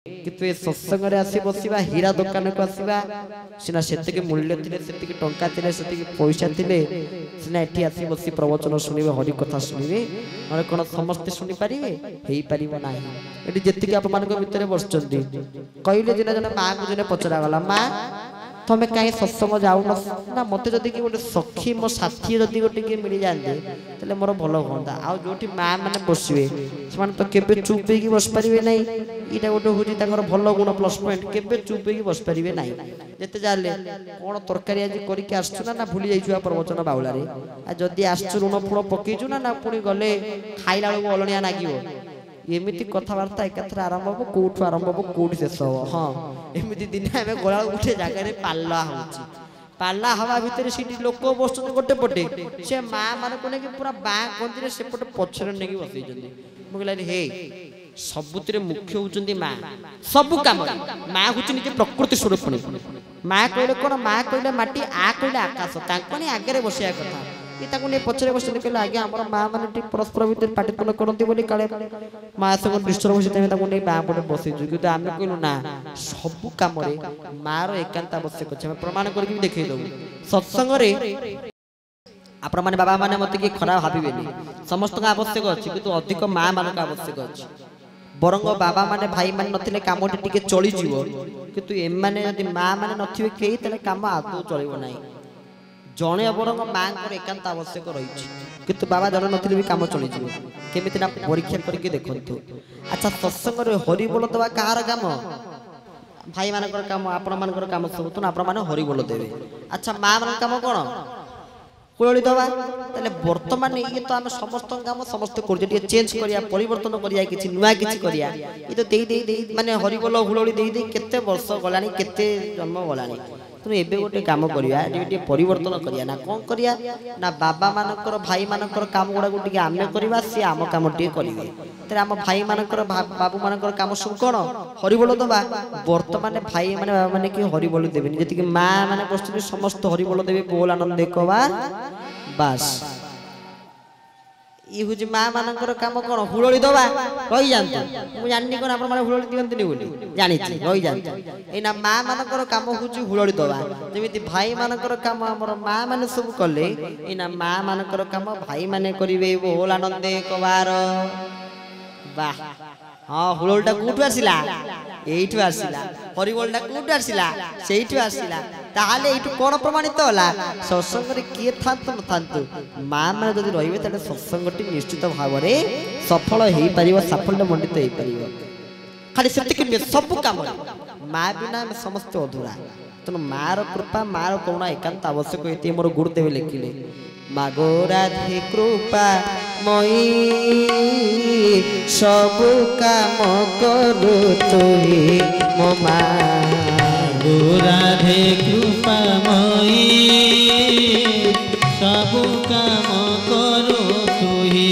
किंतु ए सत्संग रे आसी बसिबा हीरा दुकान को आसीबा सिना सेतिके मूल्य थिले सेतिके टंका थिले सेतिके पैसा थिले सिना एठी आसी बसी प्रवचन सुनिबे हरि कथा सुनिबे माने कोन समस्त सुनि परिबे हेई परिबो नाही एठी जेतिके आप मान को भीतर बसचंदी कहिले जिना जने मां को जने पचरा गला मां तमे काहे सत्संग जाउ ना मते जदी कि गोटे सखी मो साथी जदी गोटे के मिल जांदे तले मोर भलो होंदा आ जोठी मां माने बसबे समान तो केबे चुप पेकी बस परिबे नाही इटा गोटे होजी तांगर भलो गुण प्लस पॉइंट केबे चुप पेकी बस परिबे नाही जते जाले कोन तरकारी आज करी के आछछु ना भूली जाइछु आ प्रवचन बाउला रे आ जदी आछछु ऋण फुण पकेइछु ना पुणी गले खाइला को अलणिया नागियो एमिति कथावार्ता एकत्र आरंभ हो कोठु आरंभ हो कोठु शेष हो हां एमिति दिन हमें गोला उठे जागा रे पाल्ला होची पाल्ला हवा भीतर सीटी लोक बसछन गोटे पटे से मां माने कोने कि पूरा बा कोंती रे सेपटे पछरे नेकी बसै जंदी मगलाली हे सबुतिरे मुख्य होचंदी मां सब काम मां होची निजे प्रकृति स्वरूप मां कहले कोन मां कहले माटी आ कहले आकाश तांकनी आगे रे बसिया कथा ताको ने पछरे बसते कहले आगे हमर मां माने टी परस्पर भीतर पाटितुल करंती बोली काले मां संग डिस्टर्ब होसी तमे ताको ने बा पटे बसै छु किंतु आमे कहलु ना सब काम रे मां रो एकांत आवश्यक छै प्रमाण करके भी देखै दउ सत्संग रे आपण माने बाबा माने मते की खराब भाबिबेनी समस्त का आवश्यक अछि किंतु अधिक मां मान का आवश्यक अछि बरंग बाबा माने भाई माने नथिले कामटी टिके चली जीवो किंतु ए माने यदि मां माने नथिबे केही तले काम आदौ चलिबो नाही जणे बरंग मां को एकांत आवश्यक रही किंतु बाबा जण नथिले भी काम चली जीवो केमिति ना परीक्षा करके देखंतु अच्छा सत्संग रे हरि बोल दवा कहार काम भाई मानकर काम आपण मानकर काम सब तो आपण माने हरि बोल देबे अच्छा मां मान काम कोन कुळली दवा तले वर्तमान ये तो हम समस्त काम समस्त कर जे चेंज करिया परिवर्तन करिया किछि नुवा किछि करिया ये तो देई माने हरि बोल हुलोली देई केते वर्ष गलानी केते जन्म गलानी तुम एबे गोटे काम करिया जे परिवर्तन करिया ना कोन करिया ना बाबा मानकर भाई मानकर काम गुडा गुटी आमे करिवा से आम काम टी करिवे तरे आम भाई मानकर बाबू मानकर काम सब कोन हरि बोल दबा वर्तमान भाई माने बाबा माने कि हरि बोल देबे जति कि मां माने बस्तु समस्त हरि बोल देबे बोल आनंद एकवा बस ई हुजी मां मानकर काम कोन हुलोली दबा कहि जानत मु जाननी कोन आपण माने हुलोली दियंतनी बोली जानि छी कहि जानत एना मां मानकर काम हुजी हुलोली दबा जेमिति भाई मानकर काम हमर मां माने सब कले एना मां मानकर काम भाई माने करिवे बोल आनंद एकबार वाह हां हुलोलटा कोठु आसिला एइठु आसिला हरि बोलटा कोठु आसिला सेइठु आसिला ताहाले एइठु कोन प्रमाणित होला सत्संग रे के थांतु न थांतु मां माने जदि रहिबे तले सत्संगटी निश्चित भाव रे सफल हेई परिबो साफल्य मंडित हेई परिबो खाली सेति कि सब काम मां बिना हम समस्त अधूरा तन मार कृपा मार करुणा एकांत आवश्यक एति मोर गुरुदेव लिखिले मागो राधे कृपा मई सब काम करू तुही मो मागो राधे कृपा मई सब काम करू तुही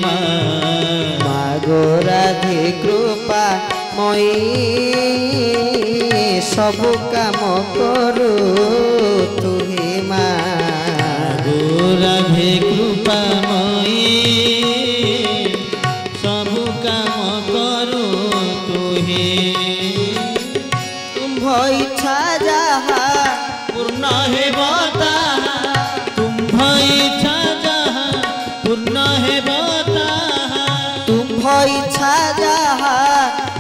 मागो राधे कृपा मई सब काम करू तुही राधे कृपा मई सब काम करू तुहे तुम इच्छा जहा पूर्ण है बताहा तुम इच्छा जहा पूर्ण है बताहा तुम इच्छा जहा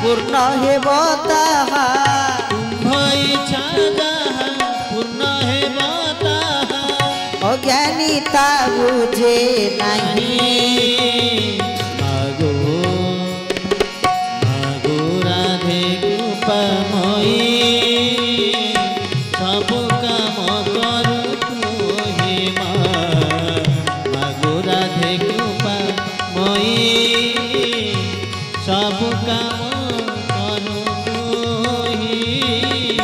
पूर्ण है बताहा तुम इच्छा जहा पूर्ण है बताहा अज्ञानीता बुझे नहीं मागो मागो राधे कृपा मई सब काम करू तुहे मागो राधे कृपा मई सब काम करू तुहे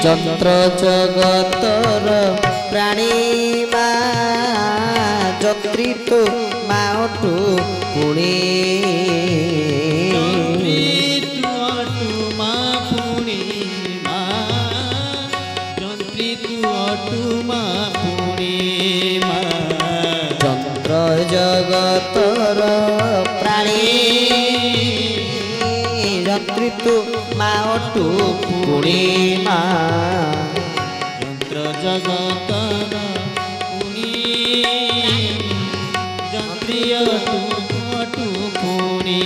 चंद्र जगतर प्राणी जत्रितु माटू पुणे चंद्र जगतर प्राणी जत्रितु तू माओटू पुणी मा ଯନ୍ତ୍ର ଜଗତର ପୁଣି ଯନ୍ତ୍ରିୟ ଟୁ ପୁଣି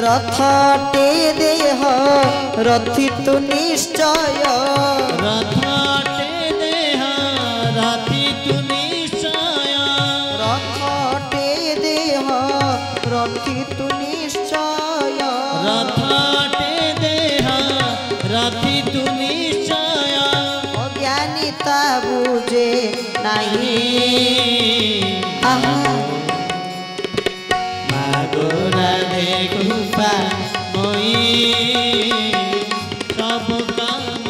रथटे देह रथी तू निश्चय रथटे देह राति तु निश्चय रथटे देह रथी तू निश्चय रथटे देह राति तु निश्चय अज्ञानिता बुझे नहीं मागोरा देखुपा मोई सब काम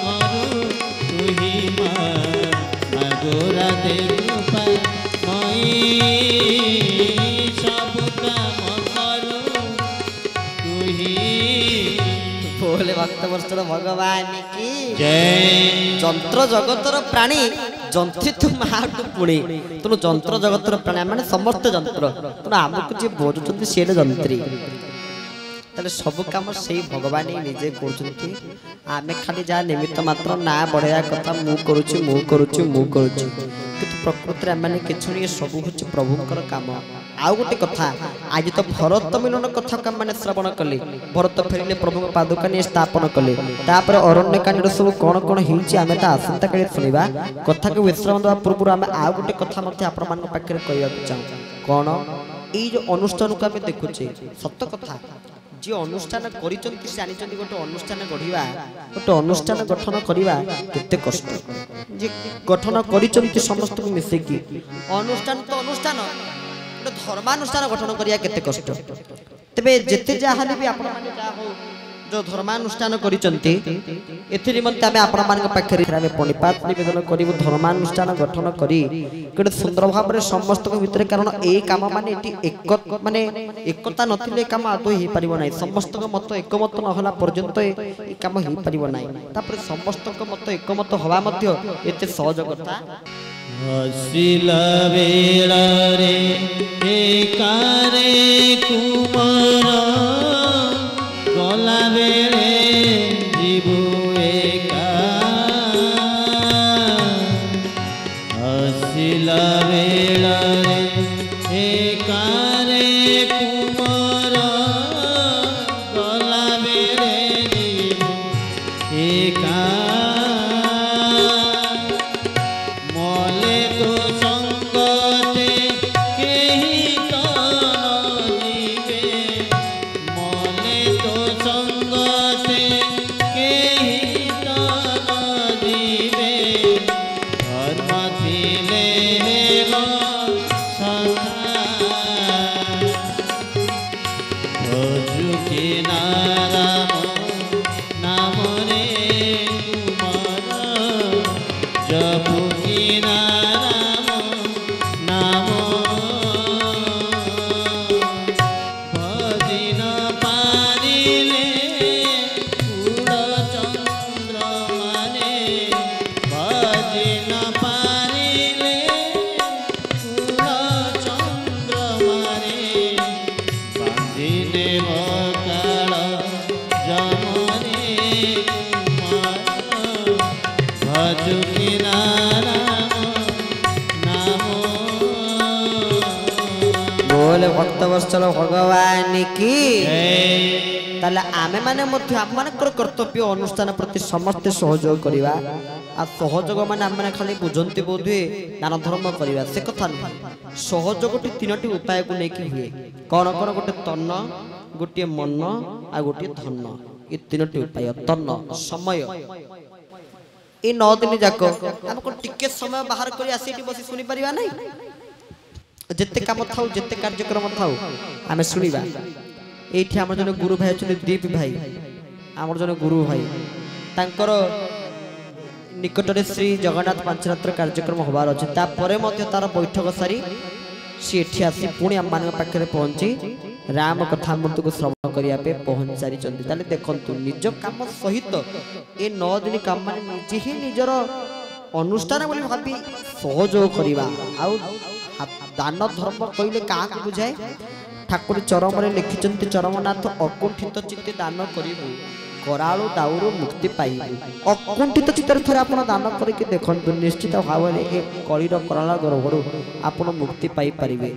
करू तुही मागोरा देखुपा मोई सब काम करू तुही बोले भक्त वर्षर भगवान की जय जंत्र जगतर प्राणी जंत्री तू माटू पुणी तेणु जंत्र जगतर प्राणी माने समस्त जंत्र तेणु आमको जी बोझुଛନ୍ତି सी जंत्री ताले सब काम से भगवान ही निजे करछंती आमे खाली जा निमित्त मात्र ना बढ़िया कथा मु करूची किंतु प्रकृति माने किछुनी सब होची प्रभुंकर काम आउ गोटे कथा आज तो भरत मिलन कथा का माने श्रवण कले भरत फेरिले प्रभु पादुका ने स्थापन कले तापर अरण्य कांड सब कोन कोन हिंची आमे ता आसंता काले सुनिबा कथा को विश्राम दवा पूर्व आमे आउ गोटे कथा मध्ये आपण मान पाखरे कहया चाहू कोन ई जो अनुष्ठान को आमे देखुचे सत्य कथा जी अनुष्ठान करिचंती जानिचंती गोटे अनुष्ठान गढ़िबा गोटे अनुष्ठान गठन करिबा केते कष्ट जे गठन करिचंती समस्त को मिसेकी अनुष्ठान तो अनुष्ठान गोटे धर्मानुष्ठान गठन करिया केते कष्ट तबे जेते जाहाले भी आपण माने जा हो जो धर्मानुष्ठान करिचंती एथि निमंते आमे आपण मान पाखरे आमे पणिपात निवेदन करिवु धर्मानुष्ठान गठन करी गोटे सुंदर भाव रे समस्त को भीतर कारण ए काम माने एटी एक माने एकता नथिले काम आदो ही परिबो नै समस्त को मत एकमत न होला पर्यंत ए काम ही परिबो नै तापर समस्त को मत एकमत हवा मध्य एते सहज कथा हसिला बेला रे एकारे कुमार गला बेले जीवु एका हसिला बेला रे एकारे कुमार गला बेले जीवु एका मले तो संगते केही तो जीवे मले तो संगते केही तो जीवे धर्म थिले हेलो सखा भजुकी नाराम नाम रे कुमार जपुकी नाराम नाम भजिन पारिले पूर्ण चंद्र माने भजिन पारिले पूर्ण चंद्र माने बांधिले बकाल जमरे कुमार भजुकी नाराम नाम बोले भक्त वर्षर भगवान की जय ताले आमे माने मध्य आम मानकर कर्तव्य अनुष्ठान प्रति समस्त सहयोग करिवा आ सहयोग माने आम माने खाली बुझंती बोधे दान धर्म करिवा से कथा न सहयोगटी तीनटी उपाय को लेकी हुए कोन कोन गोटे तन गोटे मन आ गोटे धन ये तीनटी उपाय तन समय ए 9 दिन जाको हमको टिके समय बाहर करी आसीटी बसी सुनी परिवा नै जेते काम थाउ जेते कार्यक्रम थाउ आमे सुनिबा एठी हमर जने गुरु भाई अछन दीप भाई हमर जने गुरु भाई तांकर निकट रे श्री जगन्नाथ पंचरात्र कार्यक्रम होबार अछि ता परे मध्ये तार बैठक सारी सी एठी आसी पुणी हम मान पाखरे पहुंची राम कथा अमृत को श्रवण करिया पे पहुंच सारी चंदी ताले देखंतु निज काम सहित ए 9 दिन काम माने निजे ही निजर अनुष्ठान बोली भाबी सहयोग करिवा आउ दान धर्म कइले का बुझाए ठाकुर चरम लिखिं चरमनाथ अकुंठित चित्ते दान करू करालु दाउरु मुक्ति पाइबु अकुंठित चित्तर थरे आपण दान करके देखंतु निश्चित भाव में ए कलिर कराल गर्भरु आपण मुक्ति पाई परिबे।